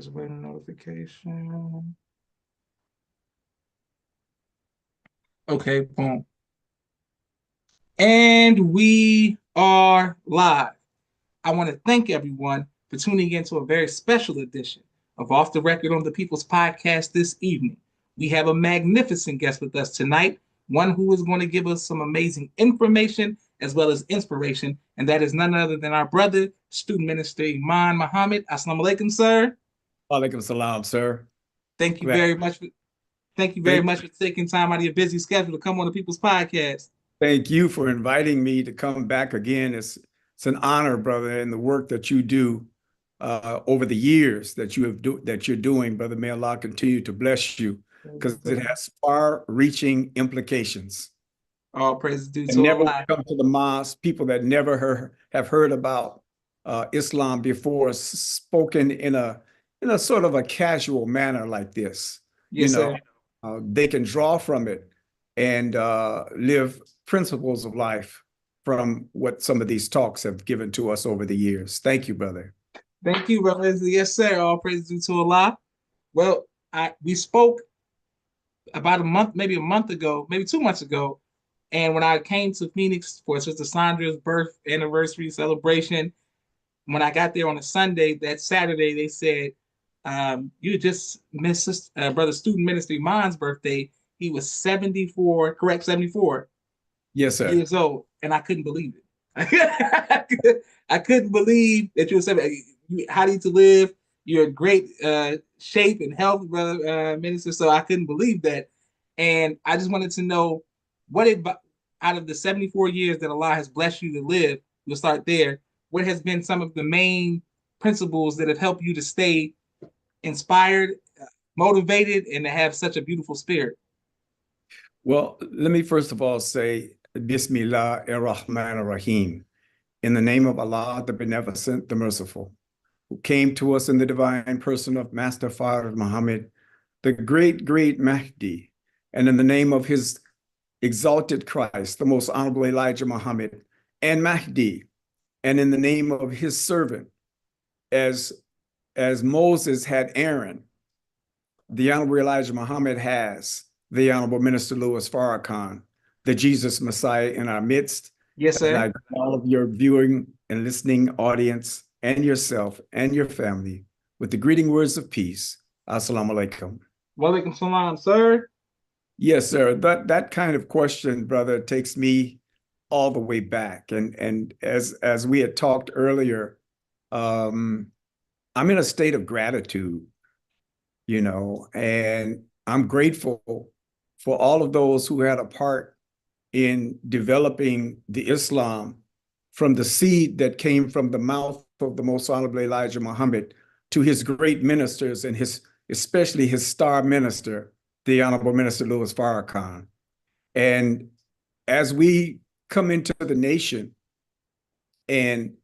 Just waiting notification. Okay, boom. And we are live. I want to thank everyone for tuning in to a very special edition of Off the Record on the People's Podcast this evening. We have a magnificent guest with us tonight, one who is going to give us some amazing information as well as inspiration, and that is none other than our brother, student minister Iman Muhammad. Assalamu alaikum, sir. Walaikum salam, sir. Thank you Glad. very much. Thank you very Thank, much for taking time out of your busy schedule to come on the People's Podcast. thank you for inviting me to come back again. It's an honor, brother, and the work that you do over the years that you're doing, brother. May Allah continue to bless you because it has far-reaching implications. All praise due And to never Allah. come to the mosque. People that never have heard about Islam before, spoken in a sort of a casual manner like this. Yes, sir. They can draw from it and live principles of life from what some of these talks have given to us over the years. Thank you, brother. Thank you, brother. Yes, sir. All praise due to Allah. Well, we spoke about maybe a month ago, maybe 2 months ago, and when I came to Phoenix for Sister Sandra's birth anniversary celebration, when I got there on a Sunday, that Saturday, they said, you just missed brother student minister Iman's birthday. He was 74, correct, 74 Yes, sir. years old, and I couldn't believe it. I couldn't believe that you were 70. How do you to live? You're in great shape and health, brother minister. So I couldn't believe that, and I just wanted to know out of the 74 years that Allah has blessed you to live. We'll start there. What has been some of the main principles that have helped you to stay inspired, motivated, and to have such a beautiful spirit? Well, let me first of all say, Bismillah ar-Rahman ar-Rahim, in the name of Allah, the Beneficent, the Merciful, who came to us in the divine person of Master Father Muhammad, the great, great Mahdi, and in the name of his exalted Christ, the most honorable Elijah Muhammad, and Mahdi, and in the name of his servant, as Moses had Aaron, the honorable Elijah Muhammad has the Honorable Minister Louis Farrakhan, the Jesus Messiah in our midst. Yes, sir. And I greet all of your viewing and listening audience and yourself and your family with the greeting words of peace. Assalamu alaikum. Walaikum salam, sir. Yes, sir. That kind of question, brother, takes me all the way back. And as we had talked earlier, I'm in a state of gratitude, and I'm grateful for all of those who had a part in developing the Islam from the seed that came from the mouth of the most honorable Elijah Muhammad to his great ministers and especially his star minister, the Honorable Minister Louis Farrakhan. And as we come into the nation and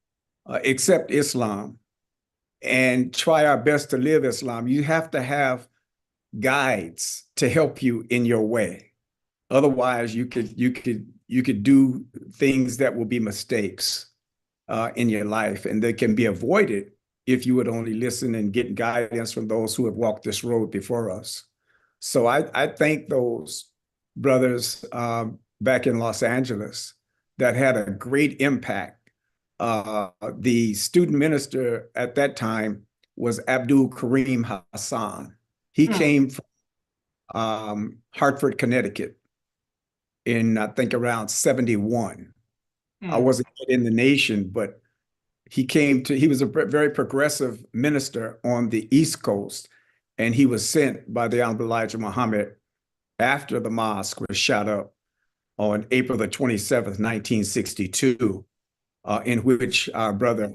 accept Islam and try our best to live Islam, you have to have guides to help you in your way. Otherwise, you could do things that will be mistakes in your life, and they can be avoided if you would only listen and get guidance from those who have walked this road before us. So I thank those brothers back in Los Angeles that had a great impact. The student minister at that time was Abdul Kareem Hassan. He came from Hartford, Connecticut in, I think, around 71. I wasn't in the nation, but he was a very progressive minister on the East Coast, and he was sent by the Honorable Elijah Muhammad after the mosque was shot up on April the 27th, 1962, in which our brother,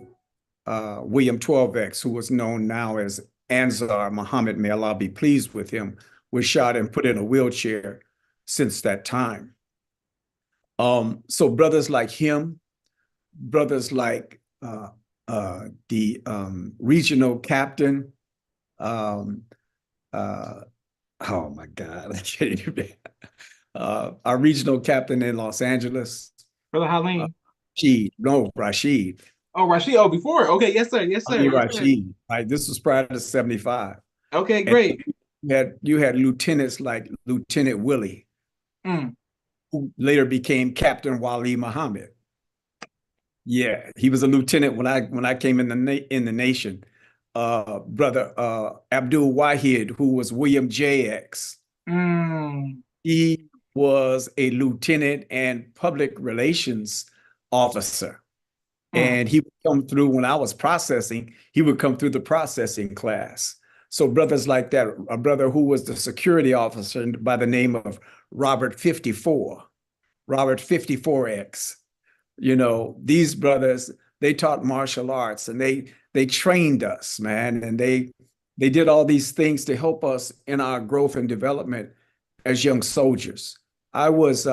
William 12X, who was known now as Ansar Muhammad, may Allah be pleased with him, was shot and put in a wheelchair since that time. So brothers like him, brothers like the regional captain, oh my God, I can't even, our regional captain in Los Angeles, Brother Halim. Rashid, Oh, Rashid. Oh, before. Okay, yes, sir. Yes, sir. Ali Yes, sir. Rashid. Right. This was prior to 75. Okay, And great. you had lieutenants like Lieutenant Willie, Mm, who later became Captain Wali Muhammad. Yeah, he was a lieutenant when I came in the nation. Brother Abdul Wahid, who was William JX. mm, He was a lieutenant and public relations officer. mm, And he would come through when I was processing, he would come through the processing class. So brothers like that, a brother who was the security officer by the name of Robert 54, Robert 54X. These brothers, they taught martial arts and they trained us, man, and they did all these things to help us in our growth and development as young soldiers. I was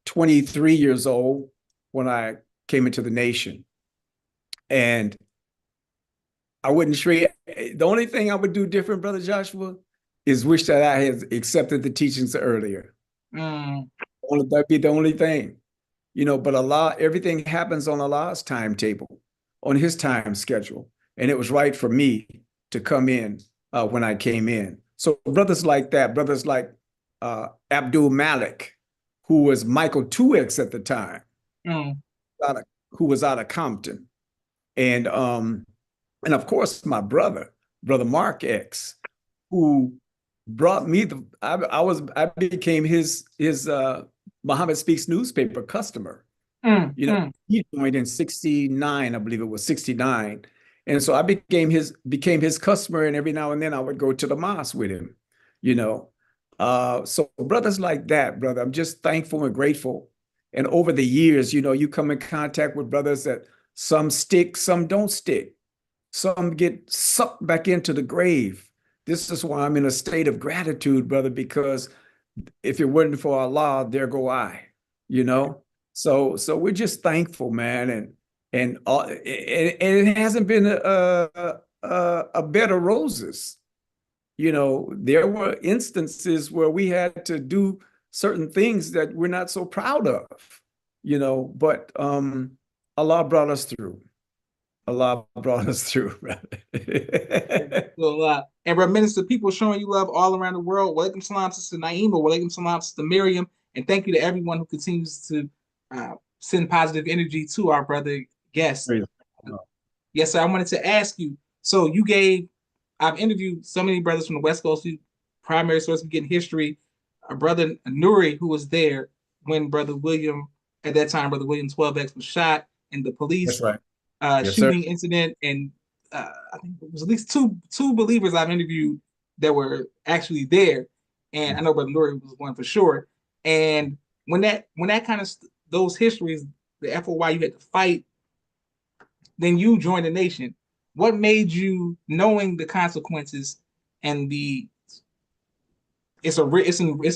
23 years old when I came into the nation, and I wouldn't trade. The only thing I would do different, Brother Joshua, is wish that I had accepted the teachings earlier. mm. That'd be the only thing. But Allah, everything happens on Allah's timetable, on his time schedule. And it was right for me to come in when I came in. So brothers like that, brothers like Abdul Malik, who was Michael 2X at the time, Mm. out of, who was out of Compton. And of course my brother Mark X, who brought me I became his Muhammad Speaks newspaper customer. Mm, mm, He joined in 69, I believe it was 69. And so I became his customer, and every now and then I would go to the mosque with him, you know. So brothers like that, brother, I'm just thankful and grateful. And over the years, you come in contact with brothers that some stick, some don't stick. Some get sucked back into the grave. This is why I'm in a state of gratitude, brother, because if it wasn't for Allah, there go I, you know? So we're just thankful, man. And it hasn't been a bed of roses. There were instances where we had to do certain things that we're not so proud of, but Allah brought us through. Allah brought us through, brother. So, and bro, minister, people showing you love all around the world. Walaikum salam, Sister Naima. Walaikum salam, Sister Miriam. And thank you to everyone who continues to send positive energy to our brother guest. Yes, sir. I wanted to ask you. So I've interviewed so many brothers from the West Coast, primary source of getting history. Our brother Nuri, who was there when Brother William, at that time, Brother William 12X was shot in the That's police right. Yes, sir. shooting incident, and I think it was at least two believers I've interviewed that were actually there, and I know Brother Nuri was one for sure. And when that kind of those histories, the FOY you had to fight, then you joined the nation. What made you, knowing the consequences and it's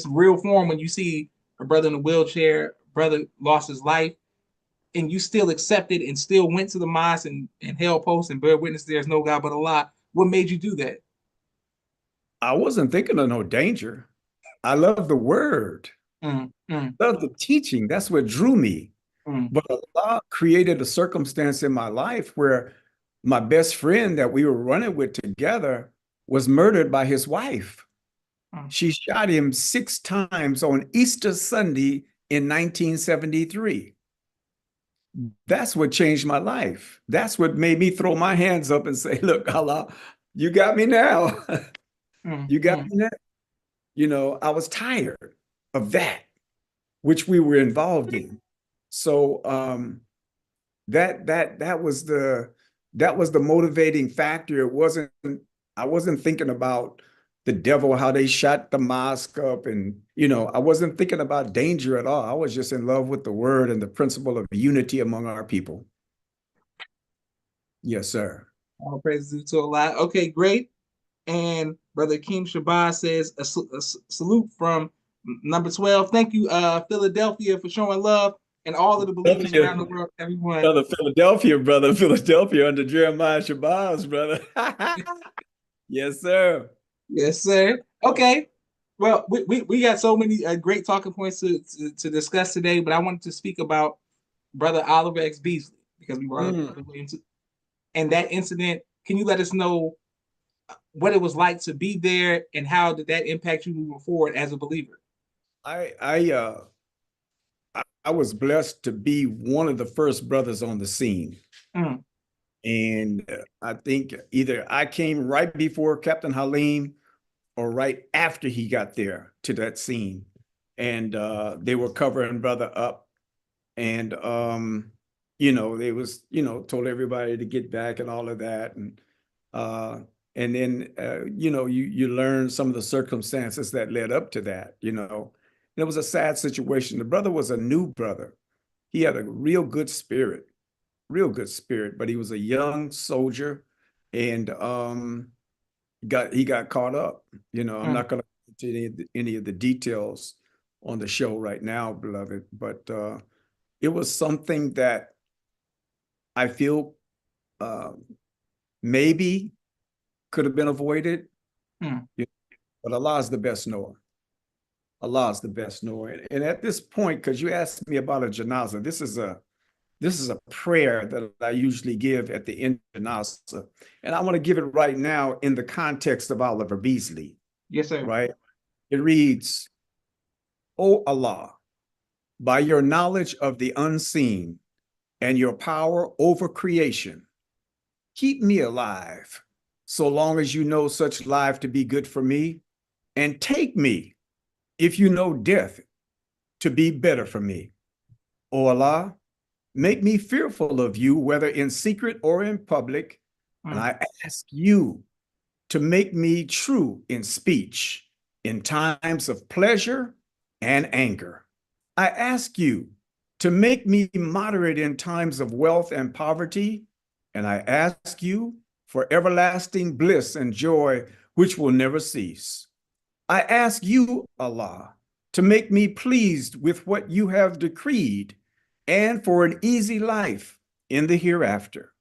real form when you see a brother in a wheelchair, brother lost his life, and you still accepted and still went to the mosque and held posts and bear witness there's no God but Allah. What made you do that? I wasn't thinking of no danger. I love the word. Mm, mm, Love the teaching. That's what drew me. mm, But Allah created a circumstance in my life where my best friend that we were running with together was murdered by his wife. mm. She shot him 6 times on Easter Sunday in 1973. That's what changed my life. That's what made me throw my hands up and say, look, Allah, you got me now. Mm, You got mm. me now. I was tired of that, which we were involved in. So that was the motivating factor. I wasn't thinking about the devil, how they shot the mosque up, and I wasn't thinking about danger at all. I was just in love with the word and the principle of unity among our people. Yes, sir. All praises to Allah. Okay, great. And Brother Keem Shabazz says a salute from number 12. Thank you, Philadelphia, for showing love, and all of the believers Philadelphia, around the world, everyone. brother, Philadelphia under Jeremiah Shabazz, brother. Yes, sir. Yes, sir. Okay. Well, we got so many great talking points to discuss today, but I wanted to speak about Brother Oliver X. Beasley. because we brought up Mm. Brother Williams. And that incident, can you let us know what it was like to be there and how did that impact you moving forward as a believer? I I uh I was blessed to be one of the first brothers on the scene. Mm, And I think either I came right before Captain Halim or right after he got there to that scene. And they were covering brother up. And they was, told everybody to get back and all of that. Uh and then you learn some of the circumstances that led up to that. It was a sad situation. The brother was a new brother. He had a real good spirit, but he was a young soldier and he got caught up. I'm mm, not going to get into any of the details on the show right now, beloved, but it was something that I feel uh, maybe could have been avoided, mm, but Allah is the best knower. Allah is the best knower. And at this point, because you asked me about a janazah, this is a prayer that I usually give at the end of janazah. And I want to give it right now in the context of Oliver Beasley, yes, sir. right? It reads, O Allah, by your knowledge of the unseen and your power over creation, keep me alive so long as you know such life to be good for me, and take me if you know death to be better for me. O Allah, make me fearful of you, whether in secret or in public, and Mm, I ask you to make me true in speech, in times of pleasure and anger. I ask you to make me moderate in times of wealth and poverty, and I ask you for everlasting bliss and joy which will never cease. I ask you, Allah, to make me pleased with what you have decreed and for an easy life in the hereafter.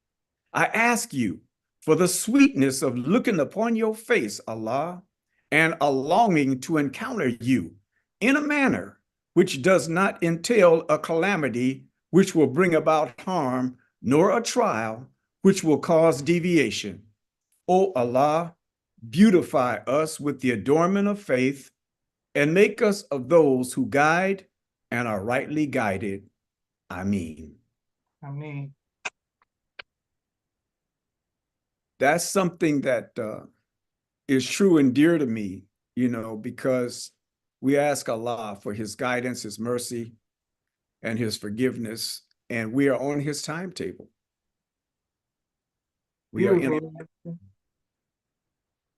I ask you for the sweetness of looking upon your face, Allah, and a longing to encounter you in a manner which does not entail a calamity which will bring about harm, nor a trial which will cause deviation. O Allah, beautify us with the adornment of faith and make us of those who guide and are rightly guided. Ameen. I mean, That's something that is true and dear to me, because we ask Allah for his guidance, his mercy, and his forgiveness, and we are on his timetable. We are in. beautiful.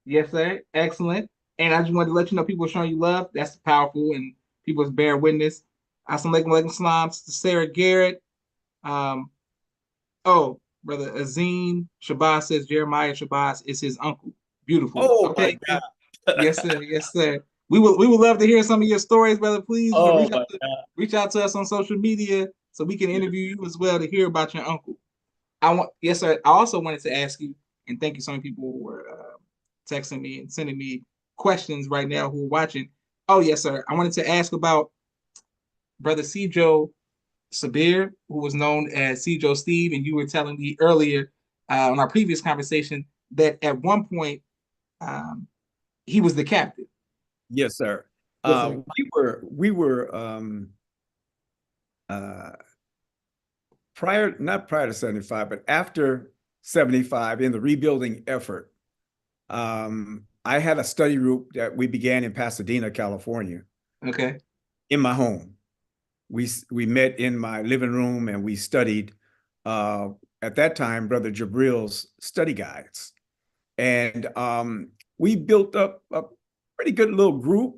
Yes, sir. Excellent. And I just wanted to let you know people are showing you love. That's powerful and people's bear witness. Assalamu alaikum salam to Sarah Garrett. Um, oh, brother Azim Shabazz says Jeremiah Shabazz is his uncle. Beautiful. Oh my Okay. God. Yes, sir. Yes, sir. We would love to hear some of your stories, brother. Please Oh my God. reach out to us on social media so we can interview you as well to hear about your uncle. I want yes, sir. I also wanted to ask you, and thank you. So many people who were texting me and sending me questions right now who are watching. Oh yes, sir. I wanted to ask about brother Cjo Sabir, who was known as Cjo Steve, and you were telling me earlier on our previous conversation that at one point um, he was the captain. Yes, sir. Yes, sir. We were uh, not prior to 75, but after 75 in the rebuilding effort. I had a study group that we began in Pasadena, California, Okay. in my home. We met in my living room and we studied at that time Brother Jabril's study guides. And we built up a pretty good little group.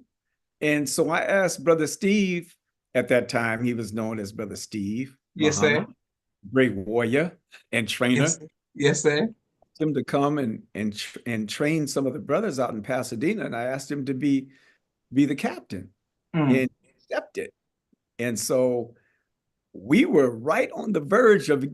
And so I asked Brother Steve at that time, he was known as Brother Steve Yes, Muhammad, sir. great warrior and trainer, Yes, sir. Yes, sir. him to come and train some of the brothers out in Pasadena, and I asked him to be the captain, Mm, and he accepted. And so we were right on the verge of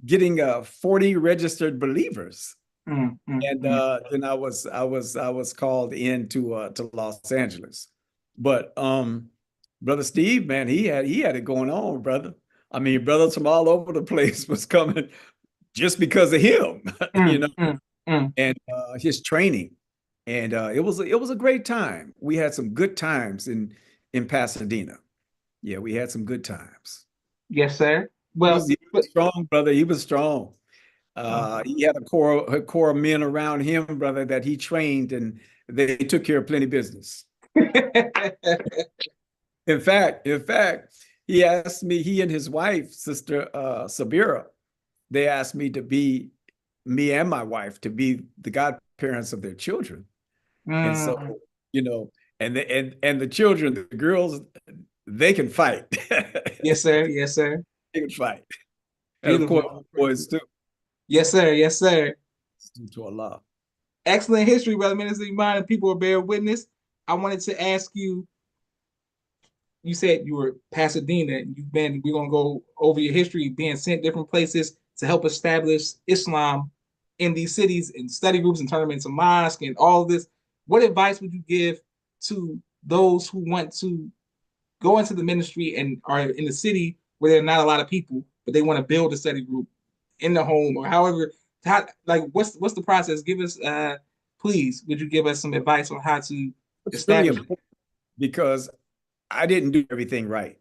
getting 40 registered believers. And mm. then I was called in to Los Angeles. But Brother Steve, man, he had it going on, brother. I mean, brothers from all over the place was coming just because of him, you Mm, know, mm, mm. and his training. And it was a great time. We had some good times in Pasadena. Yeah, we had some good times. Yes, sir. He But was strong, brother. He was strong. uh, He had a core of men around him, brother, that he trained, and they took care of plenty of business. In fact, he asked me, he and his wife, Sister Sabira, they asked me to be, me and my wife, to be the godparents of their children. And so, mm, you know, and the children, the girls, they can fight. yes, sir. Yes, sir. They can fight. And of course, Beautiful. All boys praises. too. Yes, sir. Yes, sir. To Allah. Excellent history, Brother Minister Iman, and people will bear witness. I wanted to ask you, you said you were Pasadena, and we're going to go over your history, being sent different places to help establish Islam in these cities and study groups and turn them into mosque and all of this. What advice would you give to those who want to go into the ministry and are in the city where there are not a lot of people, but they want to build a study group in the home or however? Like what's the process? Give us, please, would you give us some advice on how to It's really establish it? important because I didn't do everything right.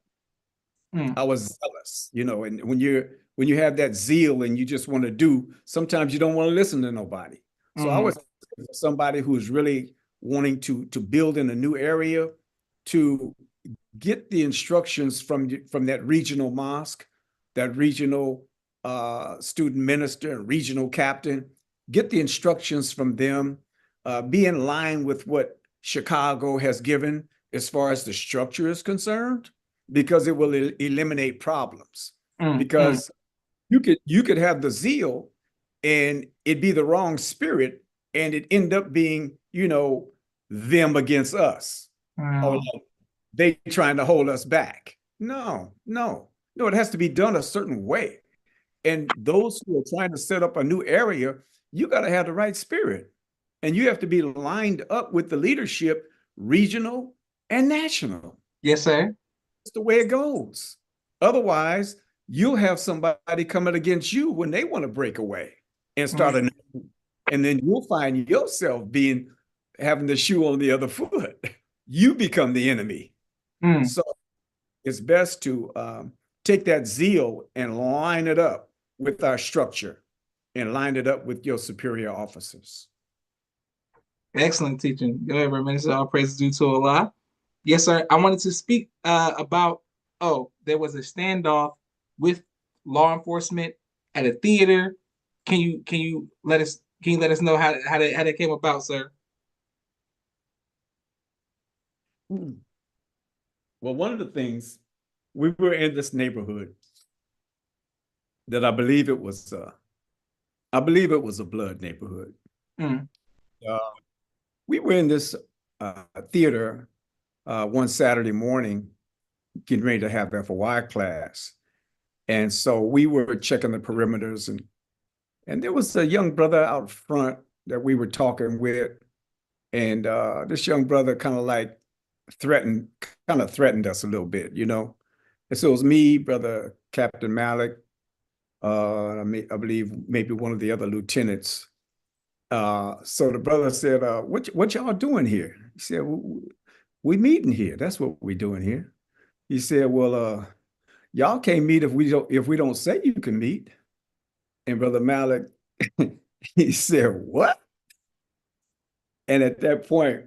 Mm, I was zealous, you know, and when you have that zeal and you just want to do, sometimes you don't want to listen to nobody. So I mm, was somebody who is really wanting to build in a new area, to get the instructions from that regional mosque, that regional student minister and regional captain, get the instructions from them, be in line with what Chicago has given as far as the structure is concerned, because it will eliminate problems. mm. Because you could have the zeal and it be the wrong spirit and it end up being, you know, them against us, or Mm. they trying to hold us back. No, no, no, it has to be done a certain way. And those who are trying to set up a new area, you got to have the right spirit. And you have to be lined up with the leadership, regional and national. Yes, sir. That's the way it goes. Otherwise, you'll have somebody coming against you when they want to break away and start a Mm, new, and then you'll find yourself being having the shoe on the other foot. You become the enemy. mm. So it's best to take that zeal and line it up with our structure and line it up with your superior officers. Excellent teaching. Go ahead, Minister. All praise due to Allah. Yes, sir. I wanted to speak about, oh, there was a standoff with law enforcement at a theater. Can you let us know how that came about, sir? Well, one of the things, we were in this neighborhood that I believe it was a blood neighborhood. Mm, Uh, we were in this theater one Saturday morning, getting ready to have FOI class. And so we were checking the perimeters, and there was a young brother out front that we were talking with. And this young brother kind of like threatened, threatened us a little bit, you know. And so it was me, brother Captain Malik, I believe maybe one of the other lieutenants. So the brother said, what y'all doing here? He said, we meeting here. That's what we doing here. He said, well, y'all can't meet if we don't say you can meet. And brother Malik, he said, what? And at that point,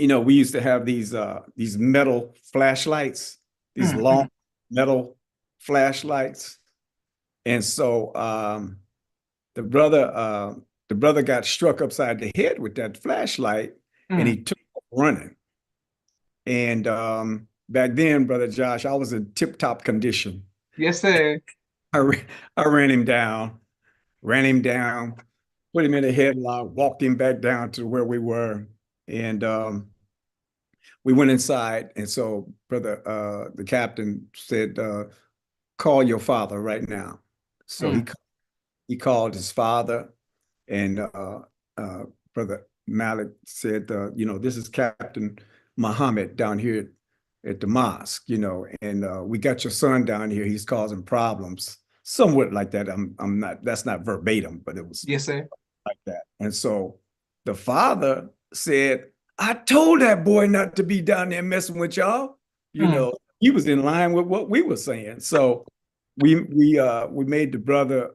you know, we used to have these metal flashlights, these mm, long mm, metal flashlights. And so the brother the brother got struck upside the head with that flashlight, and mm. he took off running. And back then, brother Josh, I was in tip-top condition. Yes, sir. I, I ran him down, put him in a headlock, walked him back down to where we were. And we went inside. And so brother, the captain said, call your father right now. So Mm, he called his father, and uh, brother Malik said, you know, this is Captain Muhammad down here at the mosque, and we got your son down here. He's causing problems, somewhat like that. I'm not. That's not verbatim, but it was Yes, sir. like that. And so the father said, "I told that boy not to be down there messing with y'all." Mm, He was in line with what we were saying. So we made the brother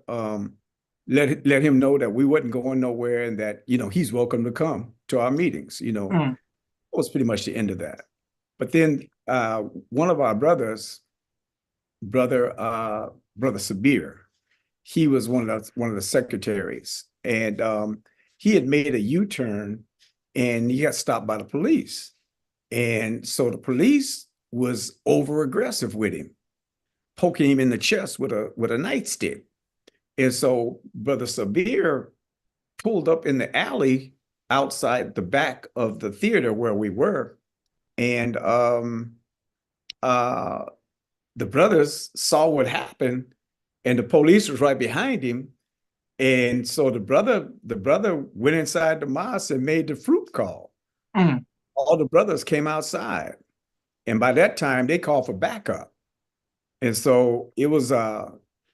let him know that we wasn't going nowhere and that he's welcome to come to our meetings. mm. That was pretty much the end of that. But then one of our brothers, brother Sabir, he was one of the secretaries, and he had made a U-turn, and he got stopped by the police, and so the police was over aggressive with him, poking him in the chest with a nightstick, and so brother Sabir pulled up in the alley outside the back of the theater where we were, and uh, the brothers saw what happened, and the police was right behind him. And so the brother went inside the mosque and made the fruit call. Mm. All the brothers came outside, and by that time they called for backup. And so it was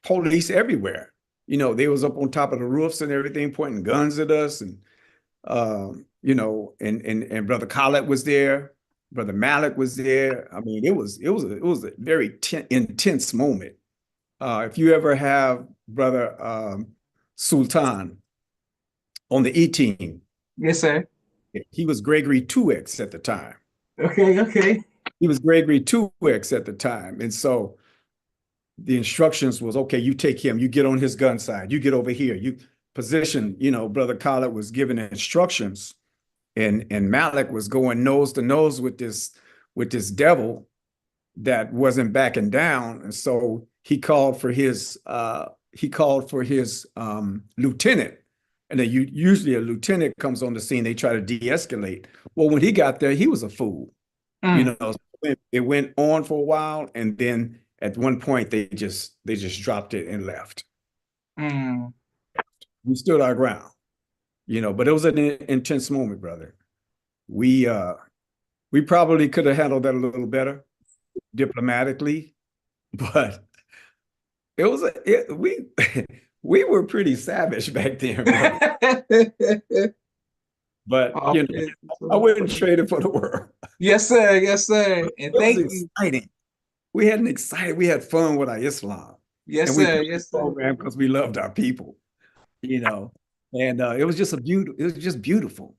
police everywhere. They was up on top of the roofs and everything, pointing guns at us, and and brother Khalid was there, brother Malik was there. I mean, it was a very intense moment. If you ever have brother Sultan on the E team, Yes, sir. he was Gregory 2X at the time. Okay, okay. He was Gregory 2X at the time. And so the instructions was, okay, you take him, you get on his gun side, you get over here, you position, brother Khalid was giving instructions, and Malik was going nose to nose with this devil that wasn't backing down. And so he called for his lieutenant. And then usually a lieutenant comes on the scene, they try to de-escalate. Well, when he got there, he was a fool. Mm, It went on for a while, and then at one point they just dropped it and left. mm. We stood our ground, but it was an intense moment, brother. We probably could have handled that a little better diplomatically, but we we were pretty savage back then, brother. But Oh, I wouldn't trade it for the world. yes, sir. Yes, sir. It And was thank you. exciting. We had fun with our Islam, Yes, and we sir. put the Yes, sir. program because we loved our people, you know. And it was just it was just beautiful,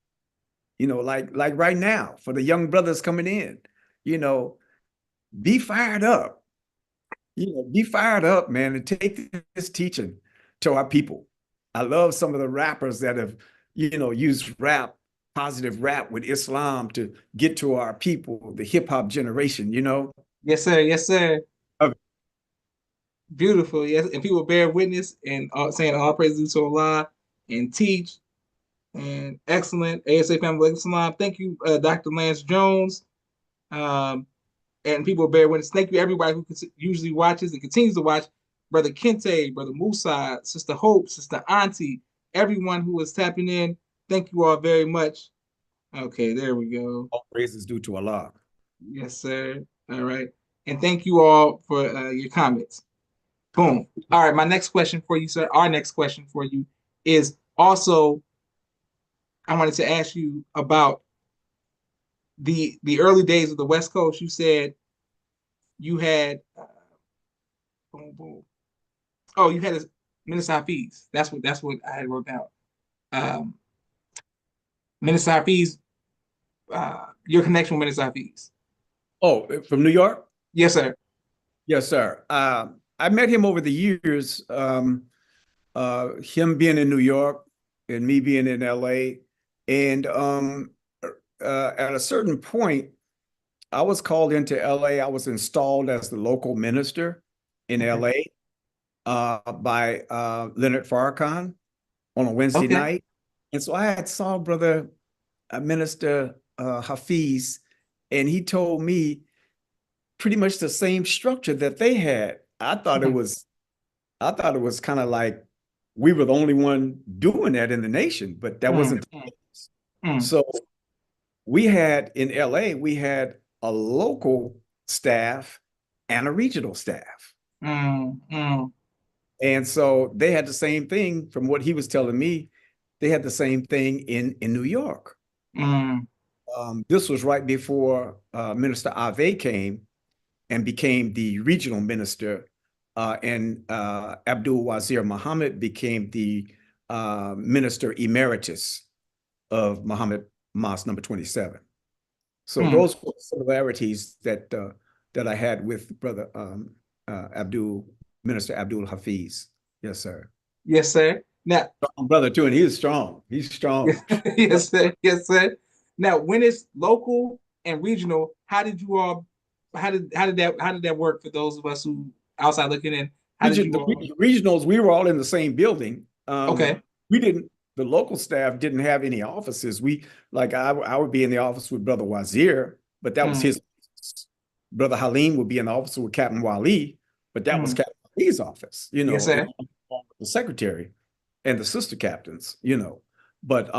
like right now for the young brothers coming in, you know, be fired up, be fired up, man, and take this teaching to our people. I love some of the rappers that have, used positive rap with Islam to get to our people, the hip hop generation. Yes, sir. Yes, sir. Of- Beautiful. Yes. And people bear witness and saying all praises to Allah and teach and excellent. ASA Family Islam. Thank you, Dr. Lance Jones. Um, and people bear witness. Thank you, everybody who usually watches and continues to watch. Brother Kente, Brother Musa, Sister Hope, Sister Auntie, everyone who is tapping in. Thank you all very much. Okay, there we go. All praises due to Allah. Yes, sir. All right. And thank you all for your comments. Boom. All right. My next question for you, sir. Our next question for you is also, I wanted to ask you about the early days of the West Coast. You said you had boom, boom. Oh, you had a Minister Hafiz. That's what I had wrote down. Um, Minister Hafiz, your connection with Minister Hafiz. Oh, from New York? Yes, sir. Yes, sir. I met him over the years, him being in New York and me being in LA. And at a certain point, I was called into LA. I was installed as the local minister in LA by Leonard Farrakhan on a Wednesday Okay. night. And so I had saw brother Minister Hafiz, and he told me pretty much the same structure that they had. I thought it was kind of like we were the only one doing that in the nation, but that Mm, wasn't the mm, case. mm, So we had in LA, we had a local staff and a regional staff. Mm, mm, And so they had the same thing from what he was telling me. They had the same thing in New York. mm, This was right before Minister Ave came and became the regional minister, and Abdul Wazir Muhammad became the minister emeritus of Muhammad Mosque number 27. So mm. those were similarities that I had with Brother Abdul, Minister Abdul Hafiz. Yes, sir. Yes, sir. Now, Strong brother too, and he is strong. He's strong. yes, sir. Yes, sir. Now, when it's local and regional, how did that work for those of us who outside looking in? How did you all? The regionals, we were all in the same building. Okay. We didn't, the local staff didn't have any offices. I would be in the office with Brother Wazir, but that was Mm, his office. Brother Halim would be in the office with Captain Wali, but that was mm. Captain Wali's office, Yes, sir. the secretary and the sister captains, But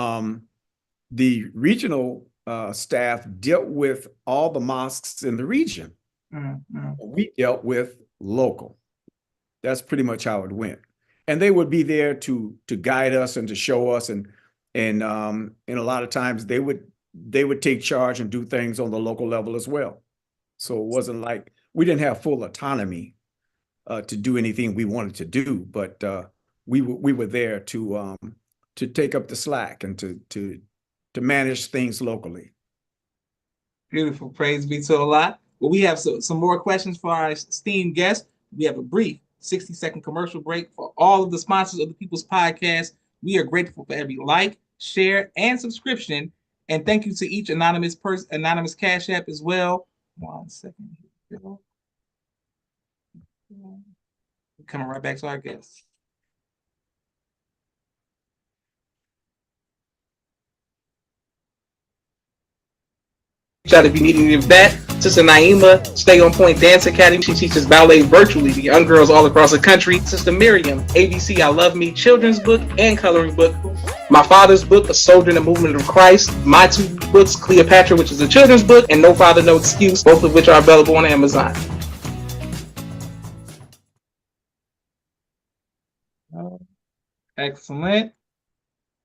the regional staff dealt with all the mosques in the region. Mm, mm. We dealt with local. That's pretty much how it went. And they would be there to guide us and to show us, and a lot of times they would take charge and do things on the local level as well. So it wasn't like we didn't have full autonomy to do anything we wanted to do, but we were there to take up the slack and to manage things locally. Beautiful. Praise be to Allah. Well, we have some more questions for our esteemed guests. We have a brief 60-second commercial break for all of the sponsors of the People's Podcast. We are grateful for every like, share, and subscription. And thank you to each anonymous Cash App as well. 1 second. Coming right back to our guests. If you need any of that, Sister Naima, Stay On Point Dance Academy. She teaches ballet virtually to young girls all across the country. Sister Miriam, ABC I Love Me, children's book and coloring book. My father's book, A Soldier in the Movement of Christ. My two books, Cleopatra, which is a children's book, and No Father, No Excuse, both of which are available on Amazon. Excellent.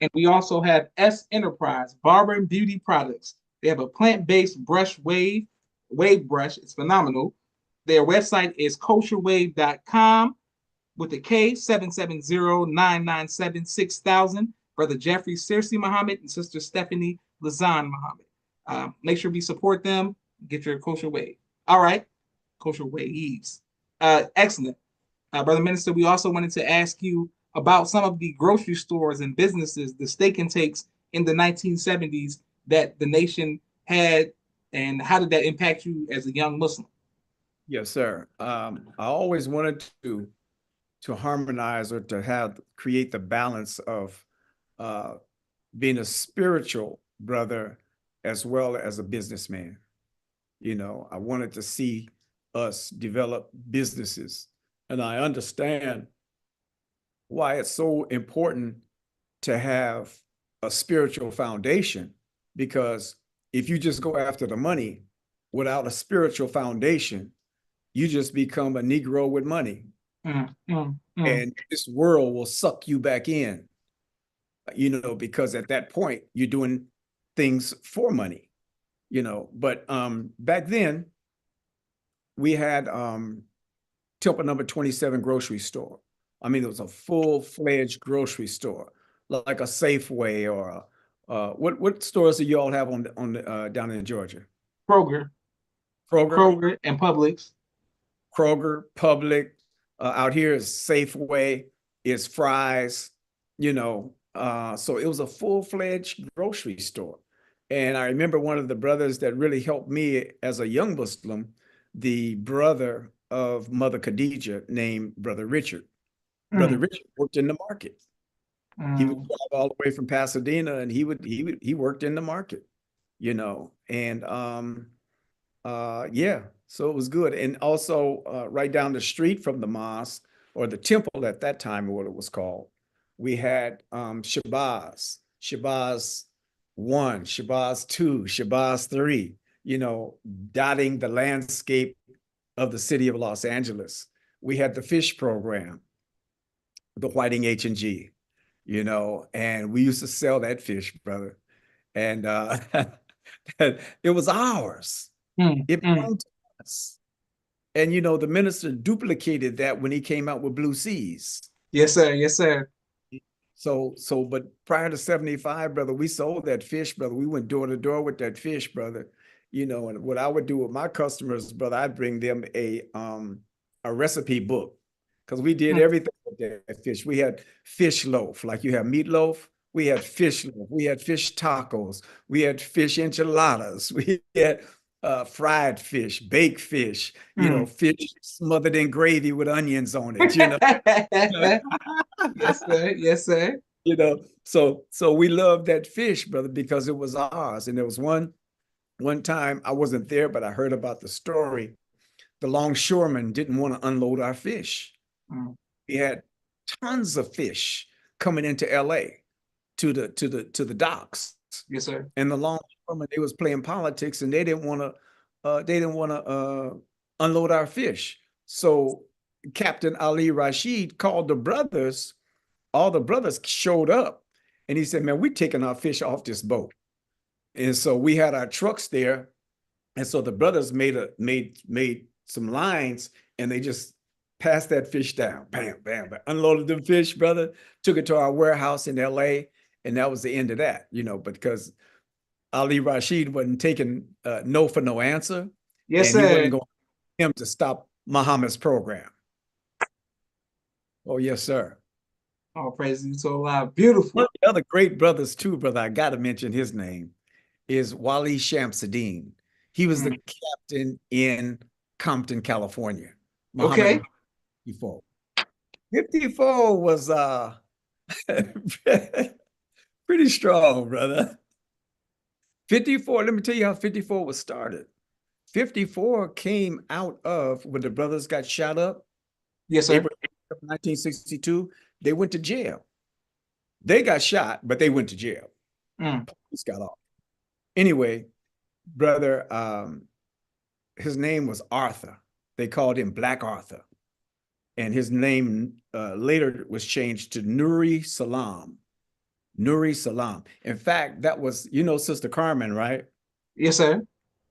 And we also have S Enterprise, Barber and Beauty Products. They have a plant-based wave brush. It's phenomenal. Their website is kosherwave.com with the K 770-997-6000. Brother Jeffrey Searcy Muhammad and Sister Stephanie Lazan Muhammad. Make sure we support them. Get your kosher wave. All right. Kosher waves. Excellent. Brother Minister, we also wanted to ask you about some of the grocery stores and businesses, the steak and takes in the 1970s that the nation had, and how did that impact you as a young Muslim? Yes, sir. I always wanted to harmonize or to create the balance of being a spiritual brother as well as a businessman. I wanted to see us develop businesses, and I understand why it's so important to have a spiritual foundation, because if you just go after the money without a spiritual foundation, you just become a Negro with money. And this world will suck you back in, because at that point you're doing things for money, But back then we had Temple number 27 grocery store. I mean, it was a full-fledged grocery store, like a Safeway or what stores do you all have on down in Georgia? Kroger and Publix. Kroger, Publix. Out here is Safeway, is Fry's, so it was a full-fledged grocery store. And I remember one of the brothers that really helped me as a young Muslim, the brother of Mother Khadija, named Brother Richard. Brother Richard worked in the market. He would drive all the way from Pasadena, and he worked in the market, and yeah, so it was good. And also right down the street from the mosque, or the temple at that time, what it was called, we had Shabazz 1, Shabazz 2, Shabazz 3, dotting the landscape of the city of Los Angeles. We had the fish program, the Whiting H&G, and we used to sell that fish, brother. And it was ours. Mm, It mm. belonged to us. And the minister duplicated that when he came out with Blue Seas. Yes, sir. Yes, sir. But prior to 75, brother, we sold that fish, brother. We went door to door with that fish, brother. And what I would do with my customers, brother, I'd bring them a recipe book, because we did Mm. everything with that fish. We had fish loaf, like you have meatloaf. We had fish loaf. We had fish tacos. We had fish enchiladas. We had fried fish, baked fish, Mm. fish smothered in gravy with onions on it, Yes, sir. Yes, sir. so we loved that fish, brother, because it was ours. And there was one time, I wasn't there, but I heard about the story. The longshoremen didn't want to unload our fish. Mm. We had tons of fish coming into LA to the docks. Yes, sir. And the longshoremen, they was playing politics, and they didn't want to unload our fish. So Captain Ali Rashid called the brothers. All the brothers showed up, and he said, "Man, we're taking our fish off this boat." And so we had our trucks there, and so the brothers made some lines, and they just passed that fish down, bam, bam, bam, unloaded them fish, brother, took it to our warehouse in LA, and that was the end of that, But because Ali Rashid wasn't taking no for no answer, Yes, and he wasn't sir. going him to stop Muhammad's program. Oh yes, sir. All praise you so loud. One Beautiful. of the other great brothers too, brother, I got to mention his name, is Wali Shamsuddin. He was the Mm. captain in Compton, California. Okay. Muhammad 54. 54 was pretty strong, brother. 54, let me tell you how 54 was started. 54 came out of when the brothers got shot up, Yes, sir. April 1962. They went to jail. They got shot, but they went to jail. Mm. Police got off. Anyway, brother, his name was Arthur. They called him Black Arthur. And his name later was changed to Nuri Salam. Nuri Salam. In fact, that was, Sister Carmen, right? Yes, sir.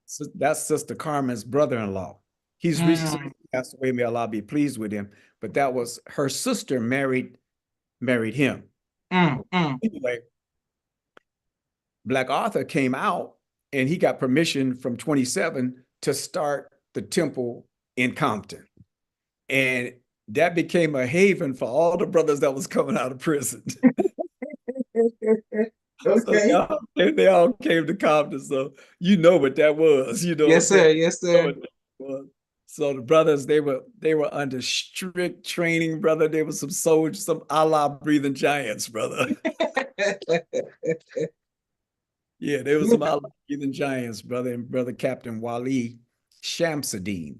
So that's Sister Carmen's brother-in-law. He's recently passed away. May Allah be pleased with him. But that was her sister married him. Anyway, Black Arthur came out, and he got permission from 27 to start the temple in Compton. And that became a haven for all the brothers that was coming out of prison. Okay. So they all came to Compton. So you know what that was. You know what I'm Yes, saying? sir. Yes, sir. So the brothers, they were under strict training, brother. They were some soldiers, some Allah breathing giants, brother. Yeah, there was some Allah breathing giants, brother, and brother Captain Wali Shamsuddin,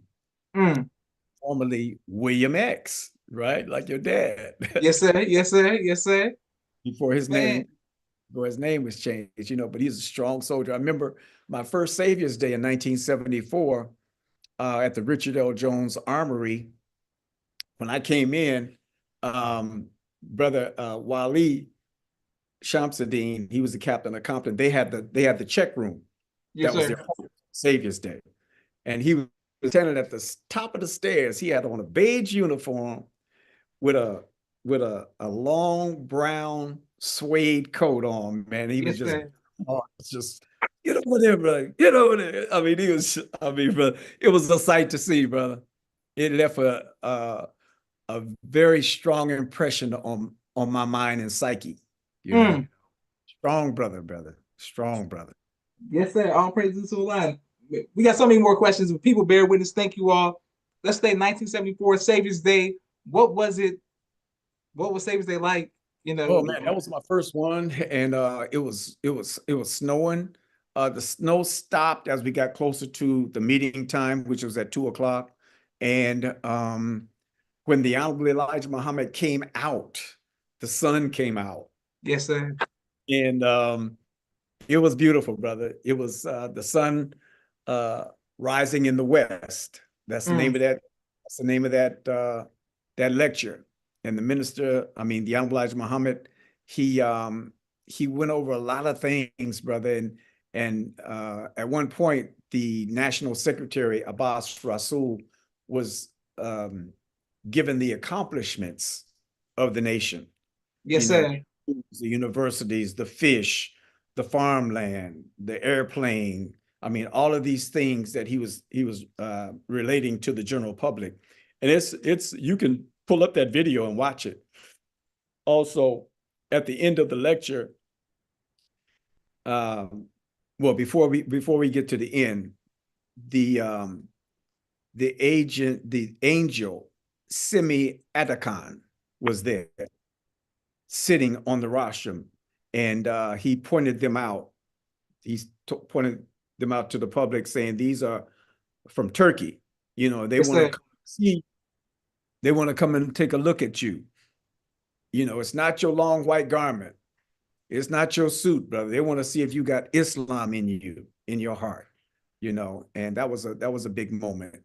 formerly William X, right? Like your dad. Yes, sir. Yes, sir. Yes, sir. Before his Man. name was changed, but he's a strong soldier. I remember my first Savior's Day in 1974 at the Richard L. Jones Armory. When I came in, brother Wali Shamsuddin, he was the captain of Compton. They had the check room. Yes, That was sir. their Savior's Day. And he was standing at the top of the stairs. He had on a beige uniform with a long brown suede coat on, man. He was Yes, just, sir. it's just, get over there, brother. Get over there. I mean, brother, it was a sight to see, brother. It left a very strong impression on my mind and psyche. Strong brother. Strong brother. Yes, sir. All praises to Allah. We got so many more questions, but people bear witness. Thank you all. Let's say 1974 Savior's Day. What was it? What was Savior's Day like? Oh man, that was my first one, and it was snowing. The snow stopped as we got closer to the meeting time, which was at 2:00. And when the Honorable Elijah Muhammad came out, the sun came out. Yes, sir. And it was beautiful, brother. It was the sun uh, Rising in the West. That's the name Mm. of that. That's the name of that lecture. And the minister, I mean, the Honorable Elijah Muhammad, he he went over a lot of things, brother. And at one point, the National Secretary Abbas Rasul was given the accomplishments of the nation. Yes, You know, sir. the universities, the fish, the farmland, the airplane. I mean, all of these things that he was relating to the general public, and it's you can pull up that video and watch it. Also, at the end of the lecture, um, well, before we get to the end, the the angel Semi Attikan was there, sitting on the rostrum, and he pointed them out. He pointed them out to the public, saying, "These are from Turkey. You know, they Yes, want sir. to see. They want to come and take a look at you. You know, it's not your long white garment. It's not your suit, brother. They want to see if you got Islam in you, in your heart. You know." And that was a big moment.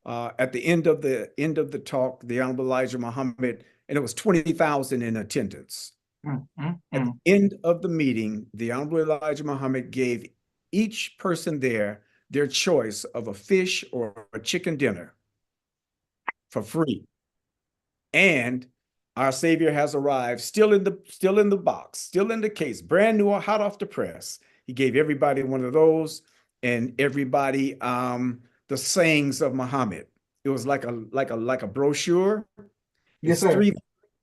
At the end of the talk, the Honorable Elijah Muhammad, and it was 20,000 in attendance. Mm, mm, At mm. the end of the meeting, the Honorable Elijah Muhammad gave each person there their choice of a fish or a chicken dinner for free. And our Savior has arrived, still in the box, still in the case, brand new, hot off the press. He gave everybody one of those, and everybody the sayings of Muhammad. It was like a brochure. Yes, It's sir. three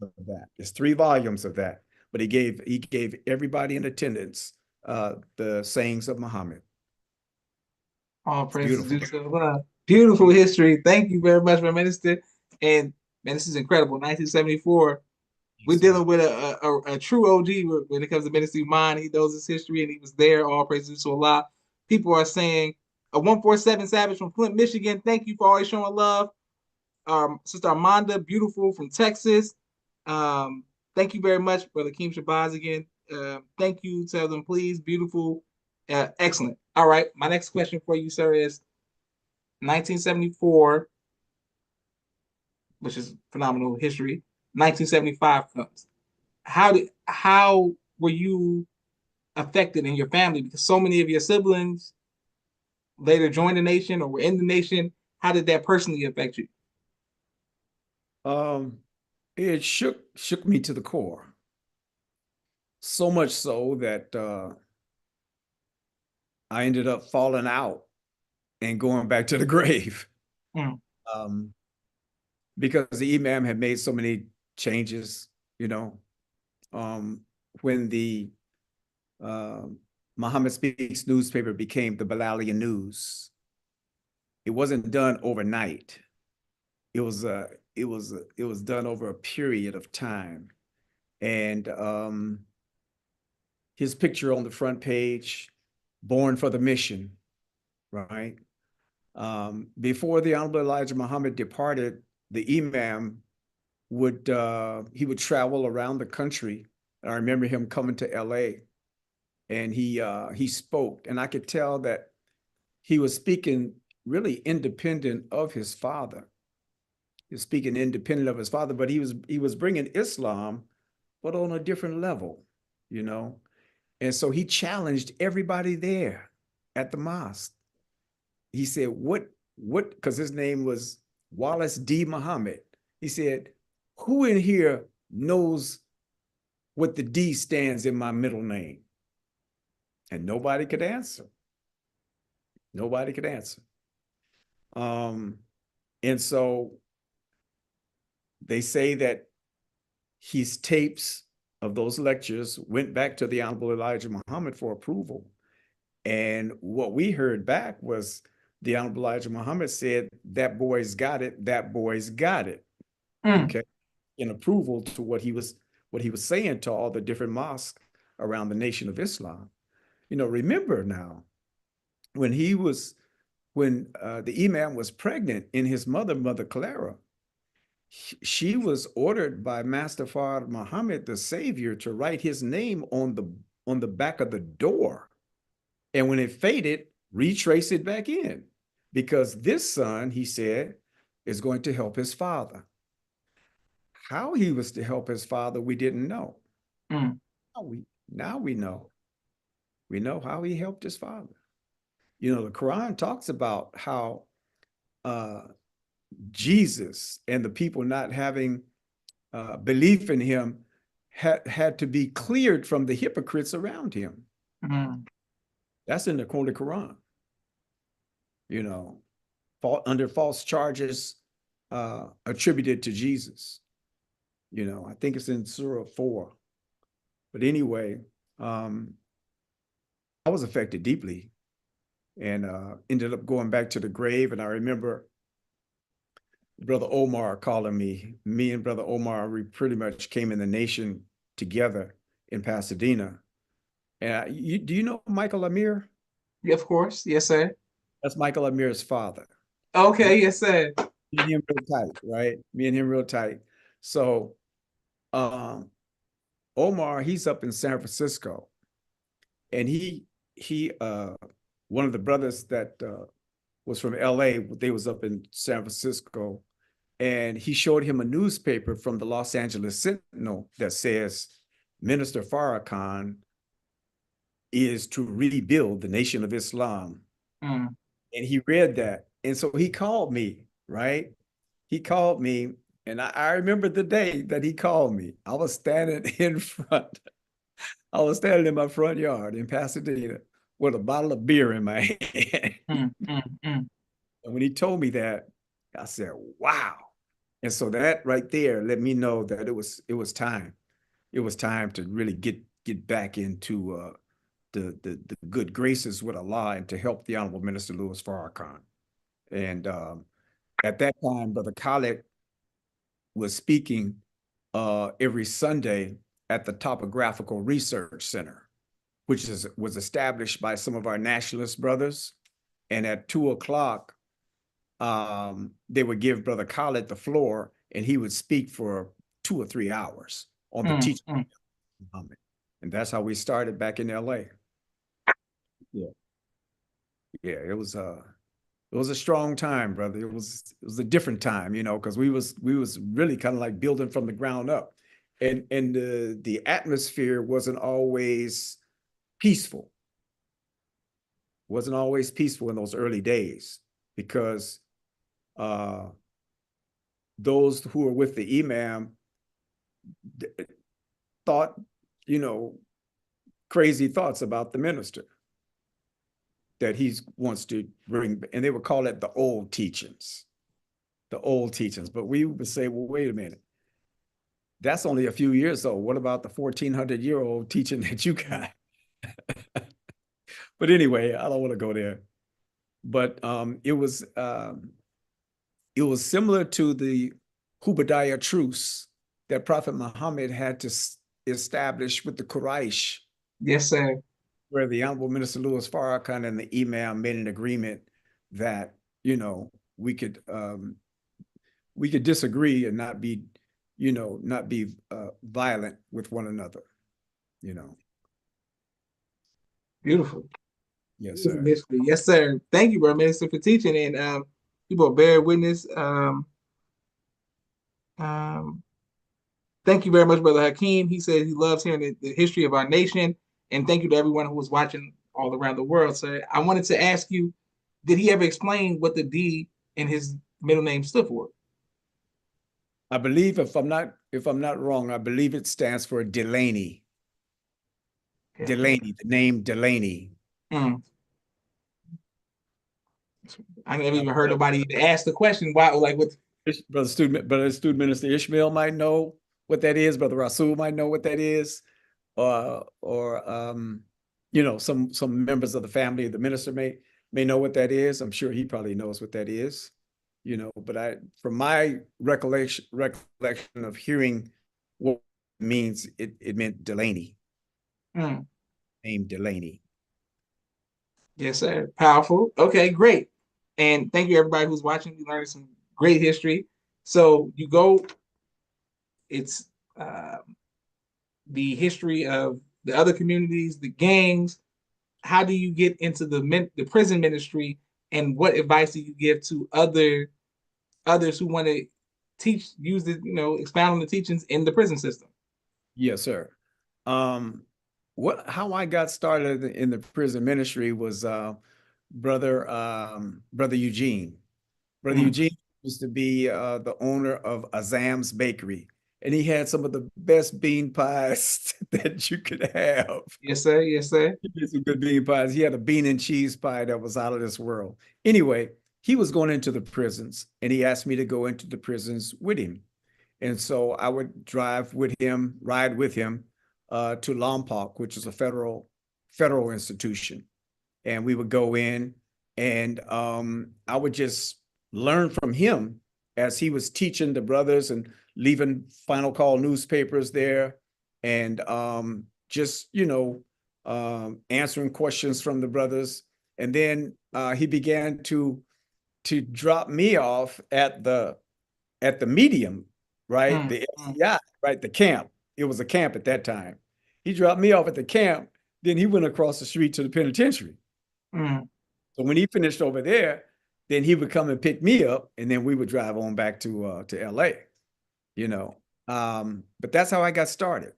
of that. It's 3 volumes of that. But he gave everybody in attendance the sayings of Muhammad. All It's praises beautiful. due to Allah. Beautiful history. Thank you very much, my minister. And man, this is incredible. 1974. We're Yes, sir. dealing with a true OG when it comes to Ministry Iman. He knows his history and he was there. All praises to Allah. People are saying a 147 Savage from Flint, Michigan. Thank you for always showing love. Sister Armanda, beautiful from Texas. Um, thank you very much, Brother Keem Shabazz again. Thank you. Tell them, please. Beautiful. Excellent. All right. My next question for you, sir, is 1974, which is phenomenal history. 1975 comes. How were you affected in your family? Because so many of your siblings later joined the nation or were in the nation. How did that personally affect you? Um, it shook me to the core. So much so that I ended up falling out and going back to the grave. Mm. Um, because the Imam had made so many changes, you know. Um, when the uh, Muhammad Speaks newspaper became the Bilalian News, it wasn't done overnight. It was done over a period of time, and his picture on the front page, born for the mission, right? Before the Honorable Elijah Muhammad departed, the Imam would travel around the country. I remember him coming to LA, and he spoke, and I could tell that he was speaking really independent of his father. He was speaking independent of his father, but he was bringing Islam, but on a different level, you know. And so he challenged everybody there at the mosque. He said, what, because his name was Wallace D. Muhammad. He said, who in here knows what the D stands in my middle name? And nobody could answer. Nobody could answer. Um, and so they say that his tapes of those lectures went back to the Honorable Elijah Muhammad for approval. And what we heard back was the Honorable Elijah Muhammad said, that boy's got it, that boy's got it. Mm. Okay. In approval to what he was saying to all the different mosques around the Nation of Islam. You know, remember now, when the Imam was pregnant in his Mother Clara, she was ordered by Master Fard Muhammad, the Savior, to write his name on the back of the door. And when it faded, retrace it back in, because this son, he said, is going to help his father. How he was to help his father, we didn't know. Mm. Now we know. We know how he helped his father. You know, the Quran talks about how uh, Jesus and the people not having belief in him had to be cleared from the hypocrites around him. Mm. That's in the Holy Quran. You know, under false charges attributed to Jesus. You know, I think it's in Surah 4. But anyway, I was affected deeply, and ended up going back to the grave. And I remember Brother Omar calling me. Me and Brother Omar, we pretty much came in the nation together in Pasadena. And do you know Michael Amir? Yeah, of course. Yes, sir. That's Michael Amir's father. Okay, yes, sir. Me and him real tight, right? Me and him real tight. So um, Omar, he's up in San Francisco, and he one of the brothers that was from LA, they was up in San Francisco, and he showed him a newspaper from the Los Angeles Sentinel that says Minister Farrakhan is to rebuild the Nation of Islam. Mm. And he read that. And so he called me, right? He called me, and I remember the day that he called me. I was standing in front. I was standing in my front yard in Pasadena with a bottle of beer in my hand. Mm. Mm. Mm. And when he told me that, I said, wow. And so that right there let me know that it was time. It was time to really get back into the good graces with Allah, and to help the Honorable Minister Louis Farrakhan. And at that time, Brother Khalid was speaking every Sunday at the Topographical Research Center, which was established by some of our nationalist brothers. And at 2 o'clock, they would give Brother Khalid the floor, and he would speak for 2 or 3 hours on the Mm. teaching Mm. of Muhammad. And that's how we started back in LA. Yeah. Yeah, it was a strong time, brother. It was a different time, you know, because we was really kind of like building from the ground up. And the atmosphere wasn't always peaceful. Wasn't always peaceful in those early days, because uh those who were with the imam thought, you know, crazy thoughts about the minister that he wants to bring, and they would call it the old teachings. The old teachings. But we would say, well, wait a minute. That's only a few years old. What about the 1400-year-old teaching that you got? But anyway, I don't want to go there. But it was similar to the Hubadiah truce that Prophet Muhammad had to establish with the Quraysh, Yes, sir. where the Honorable Minister Louis Farrakhan and the Imam made an agreement that, you know, we could disagree and not be, you know, not be violent with one another, you know. Beautiful. Yes, Beautiful sir. history. Yes, sir. Thank you, bro, minister, for teaching. And people bear witness. Um, Thank you very much, Brother Hakeem. He said he loves hearing the history of our nation. And thank you to everyone who was watching all around the world. So I wanted to ask you, did he ever explain what the D in his middle name stood for? I believe, if I'm not wrong, I believe it stands for Delaney. Okay. Delaney, the name Delaney. Mm. I never even heard nobody ask the question why, like what. Brother student minister Ishmael might know what that is. Brother Rasul might know what that is, or you know, some members of the family of the minister may know what that is. I'm sure he probably knows what that is, you know. But from my recollection of hearing what it means, it meant Delaney, Mm. named Delaney. Yes, sir. Powerful. Okay, great. And thank you, everybody who's watching. We learned some great history. So you go, it's the history of the other communities, the gangs, how do you get into the prison ministry, and what advice do you give to others who want to teach, use the, expound on the teachings in the prison system? Yes, sir. Um, how I got started in the prison ministry was brother Eugene. Brother Mm. Eugene used to be the owner of Azam's Bakery, and he had some of the best bean pies that you could have. Yes, sir. Yes, sir. He did some good bean pies. He had a bean and cheese pie that was out of this world. Anyway, he was going into the prisons, and he asked me to go into the prisons with him. And so I would drive with him, ride with him to Lompoc, which is a federal institution. And we would go in, and I would just learn from him as he was teaching the brothers and leaving final call newspapers there, and just answering questions from the brothers. And then he began to drop me off at the medium, right? Mm. The Mm. SCI, right? The camp. It was a camp at that time. He dropped me off at the camp. Then he went across the street to the penitentiary. Mm. So when he finished over there, then he would come and pick me up, and then we would drive on back to LA, you know. But that's how I got started.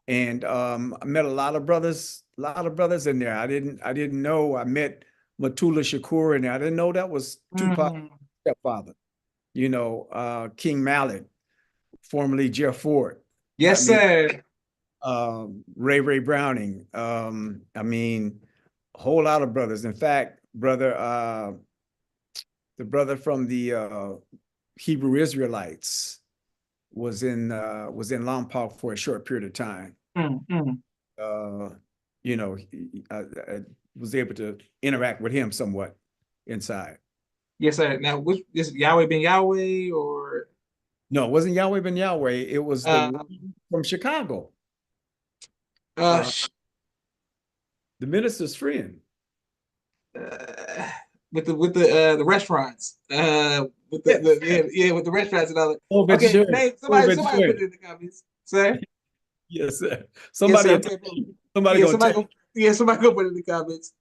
And I met a lot of brothers in there. I didn't know. I met Matula Shakur in there. I didn't know that was Tupac's Mm. stepfather. King Mallet, formerly Jeff Ford. I Yes, mean, sir. Ray Browning. I mean, a whole lot of brothers. In fact, the brother from the Hebrew Israelites was in Lompoc for a short period of time. Mm. Mm. Uh, I was able to interact with him somewhat inside. Yes, sir. Now, which is Yahweh Ben Yahweh or No, it wasn't Yahweh Ben Yahweh. It was the uh one from Chicago, uh, uh, sh- the minister's friend. uh with the restaurants, with Yes. yeah, with the restaurants and all that. Oh, Okay, vegetarian. name Oh, somebody put vegetarian. it in the comments, sir. Yes, sir. Yes, Somebody sir. will Okay, tell you. boom. Somebody Yeah, gonna tell somebody go put it in the comments.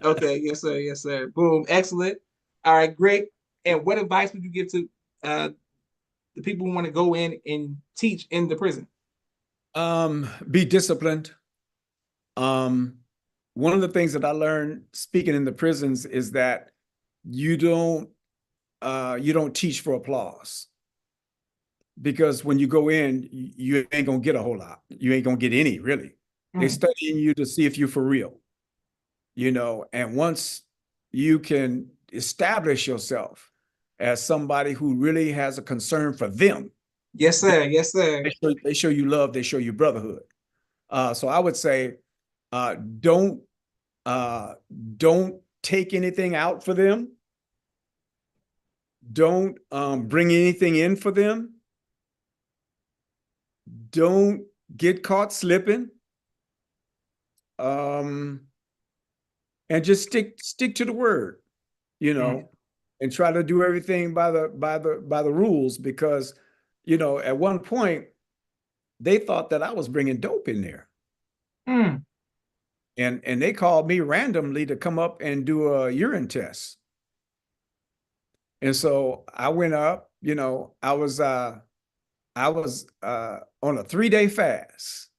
Okay, yes, sir. Yes, sir. Boom, excellent. All right, great. And what advice would you give to uh the people who want to go in and teach in the prison? you. Be disciplined. Um, One of the things that I learned speaking in the prisons is that you don't you don't teach for applause, because when you go in, you ain't gonna get a whole lot. You ain't gonna get any, really. They Mm. studying you to see if you're for real, and once you can establish yourself as somebody who really has a concern for them, Yes, sir. Yes, sir. they show you love, they show you brotherhood. So I would say, uh, don't uh, don't take anything out for them. Don't bring anything in for them. Don't get caught slipping. Um, and just stick to the word, you Mm. know, and try to do everything by the rules, because at one point they thought that I was bringing dope in there, Mm. and they called me randomly to come up and do a urine test. And so I went up, I was on a 3-day fast.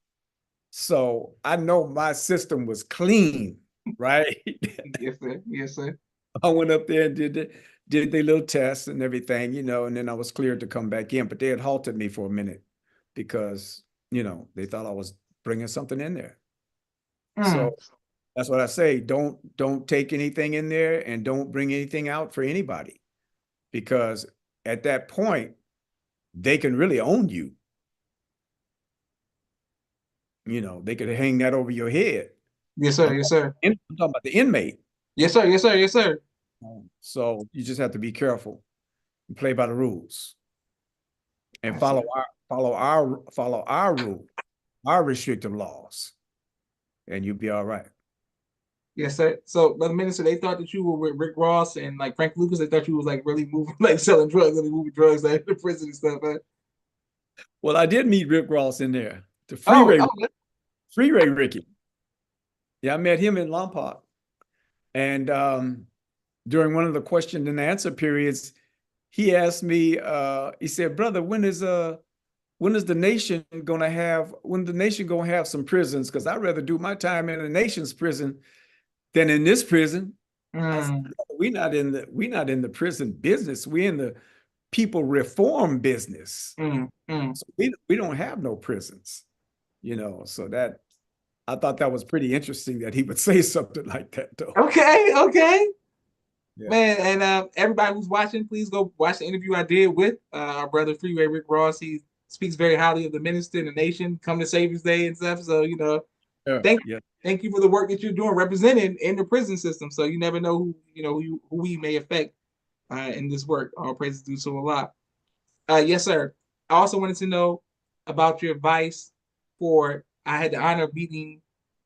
So I know my system was clean, right? Yes, sir. Yes, sir. I went up there and did the little tests and everything, and then I was cleared to come back in. But they had halted me for a minute because, they thought I was bringing something in there. Mm. So that's what I say. Don't take anything in there, and don't bring anything out for anybody, because at that point they can really own you. They could hang that over your head. Yes, sir. Yes, sir. I'm talking about the inmate. Yes, sir. Yes, sir. Yes, sir. So you just have to be careful and play by the rules, and Gotcha. follow our rule, our restrictive laws, and you'll be all right. Yes, sir. So, Brother Minister, they thought that you were with Rick Ross and like Frank Lucas. They thought you was like really moving, like selling drugs, really moving drugs out of the prison and stuff. Huh? Well, I did meet Rick Ross in there, the Oh, oh, Freeway Ricky. Yeah, I met him in Lompoc. And during one of the question and answer periods, he asked me, he said, brother, when is the nation gonna have some prisons? Because I'd rather do my time in the nation's prison than in this prison. I said, Mm, we're not in the prison business. We're in the people reform business. mm. So we don't have no prisons, so that I thought that was pretty interesting that he would say something like that though. Okay, okay. Yeah. Man, and everybody who's watching, please go watch the interview I did with our brother Freeway Rick Ross. He speaks very highly of the minister and the nation, come to Savior's Day and stuff. So, Yeah. thank Yeah. thank you for the work that you're doing representing in the prison system. So you never know who we may affect in this work. All praises due to Allah. Yes, sir. I also wanted to know about your advice for. I had the honor of meeting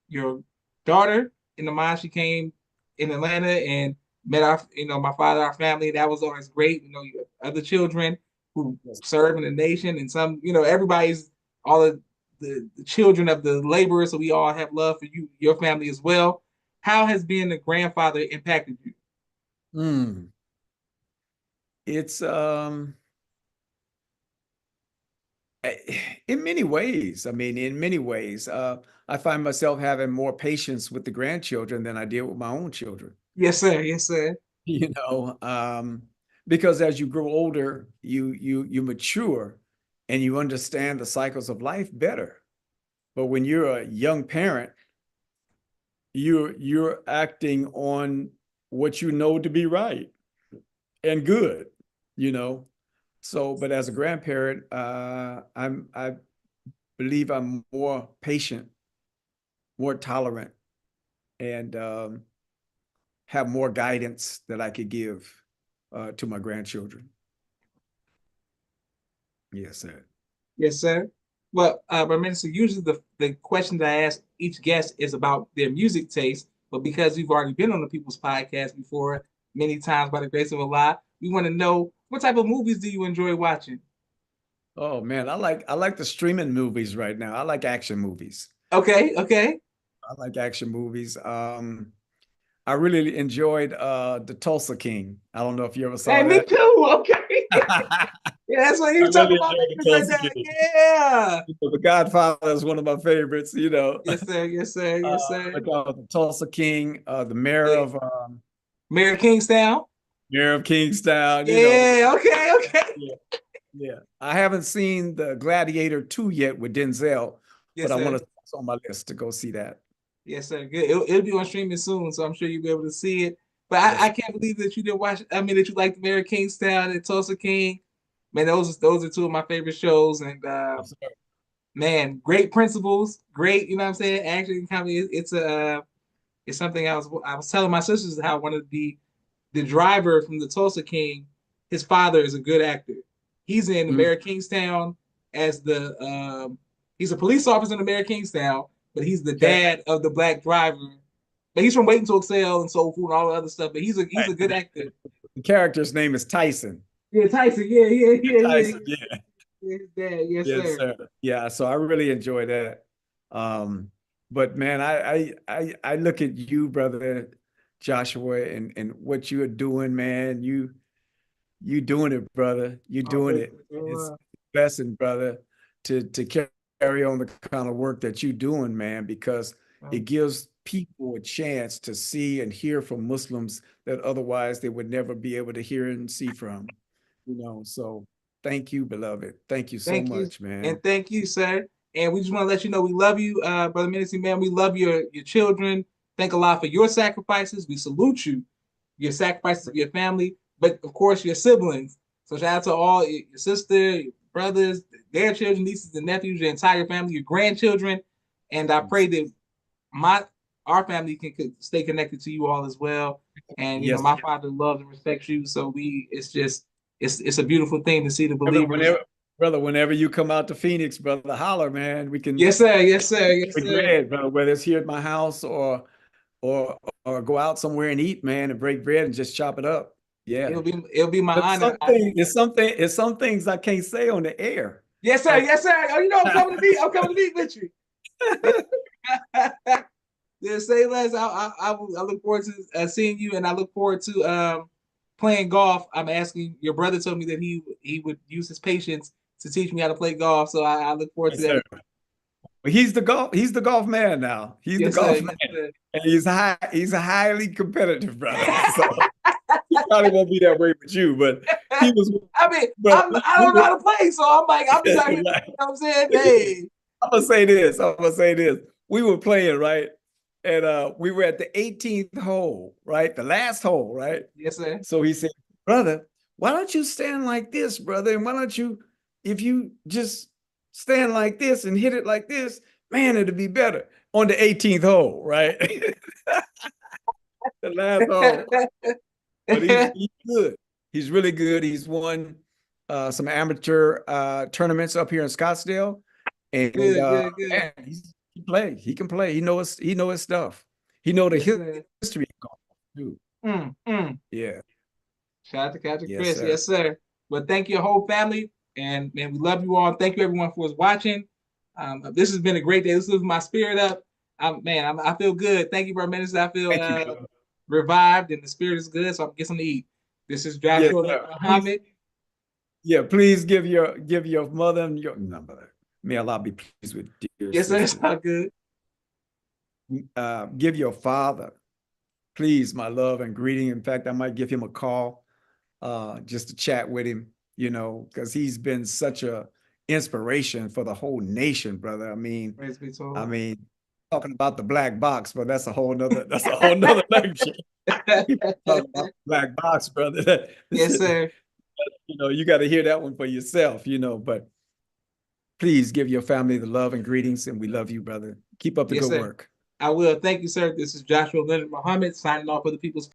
your daughter in the mosque. She came in Atlanta and met my father, our family. That was always great. You have other children who Yes. serve in the nation, and some, everybody's all of the children of the laborers. So we all have love for you, your family as well. How has being a grandfather impacted you? Mm. It's in many ways. I mean, in many ways, I find myself having more patience with the grandchildren than I did with my own children. Yes, sir. Yes, sir. You know, because as you grow older, you mature and you understand the cycles of life better. But when you're a young parent, you're acting on what you know to be right and good, you know. So, but as a grandparent, I believe I'm more patient, more tolerant, and have more guidance that I could give to my grandchildren. Yes, sir. Yes, sir. Well, Minister, usually the question that I ask each guest is about their music taste, but because we've already been on the People's Podcast before many times by the grace of Allah, we want to know what type of movies do you enjoy watching? Oh man, I like the streaming movies right now. I like action movies. Okay, okay. I like action movies. I really enjoyed the Tulsa King. I don't know if you ever Hey, saw me that. too. Okay. Yeah, that's what he I was talking really about. enjoyed the Like Tulsa that. King. Yeah. The Godfather is one of my favorites, you know. Yes, sir. Yes, sir. Yes, sir. But the Tulsa King, the mayor Yeah. of Mary Kingstown. Kingstown, you know. Yeah. Okay. Okay. Yeah, yeah. I haven't seen the Gladiator 2 yet with Denzel, but Yes, I want sir. to it's on my list to go see that. Yes, sir. Good. It'll be on streaming soon, so I'm sure you'll be able to see it. But I Yes. can't believe that you didn't watch. I mean, that you liked Mary Kingstown and Tulsa King. Man, those are two of my favorite shows. And Yes, sir. man, great principles. Great, you know what I'm saying? Actually, comedy. It's something I was telling my sisters how one of the driver from the Tulsa King, his father is a good actor. He's in Mm. Mary Kingstown as he's a police officer in Mary Kingstown, but he's the Okay. dad of the black driver. But he's from Waiting to Excel and Soul Food and all the other stuff. But he's a good actor. The character's name is Tyson. Yeah, Tyson. Yeah, yeah, yeah, yeah, Tyson, yeah. yeah. His dad. Yes, Yes, sir. sir. Yeah, so I really enjoy that. Um, but man, I look at you, brother Joshua, and what you are doing, man. You doing it, brother. You All doing praise it. to It's Allah. a blessing, brother, to carry on the kind of work that you're doing, man, because it gives people a chance to see and hear from Muslims that otherwise they would never be able to hear and see from. So thank you, beloved. Thank you so Thank you, much, man. and thank you, sir. And we just want to let you know we love you, brother Ministry man. We love your children. Thank Allah for your sacrifices. We salute you, your sacrifices of your family, but of course your siblings. So shout out to all your sister, your brothers, their children, nieces and nephews, your entire family, your grandchildren, and I pray that my our family can stay connected to you all as well. And Yes, my father loves and respects you, so it's a beautiful thing to see the brother. believers. Whenever you come out to Phoenix, brother, holler, man. We can Yes, sir. Yes, sir. Yes, break sir. bread, brother. Whether it's here at my house or or go out somewhere and eat, man, and break bread and just chop it up. Yeah. It'll be my But honor. it's some things I can't say on the air. Yes, sir. Like Yes, sir. Oh, I'm coming to meet. I'm coming to meet with you. Yeah, say less. I look forward to seeing you, and I look forward to playing golf. I'm asking. Your brother told me that he would use his patience to teach me how to play golf, so I look forward to Yes, that. sir. But he's the golf man now. He's the Yes, sir. golf Yes, man. sir. And he's a highly competitive brother. So he probably won't be that way with you, but he was, I mean, but I don't know how to play, so I'm like, I'm just out here. You know right. what I'm saying? Hey, I'm gonna say this. I'm gonna say this. We were playing, right? And we were at the 18th hole, right? The last hole, right? yes, sir. So he said, brother, why don't you stand like this, brother? And why don't you, if you just stand like this and hit it like this, man, it'll be better on the 18th hole, right? The last hole. But he's good. He's really good. He's won some amateur tournaments up here in Scottsdale. And Good, good, good. man, he can play. He can play. He know his stuff. He know the Yes, sir. history of golf too. Mm. Yeah. Shout out to Captain Yes, Chris. sir. Yes, sir. But thank your whole family. And man, we love you all. Thank you everyone for watching. This has been a great day. This lifts my spirit up. I feel good. Thank you, Bro Minister. I feel Thank you, brother. revived and the spirit is good. So I'm getting something to eat. This is Yes, Joshua sir. Muhammad. Please give your mother and your number. May Allah be pleased with dear Yes, sir. It's sister. all good. Give your father, please, my love and greeting. In fact, I might give him a call just to chat with him, because he's been such a inspiration for the whole nation, brother. Praise be to I Allah. mean, talking about the black box, but that's a whole nother lecture. Talking about the black box, brother. Yes, sir. You got to hear that one for yourself, but please give your family the love and greetings, and we love you, brother. Keep up the Yes, good sir. work. I will. Thank you, sir. This is Joshua Leonard Muhammad signing off for the People's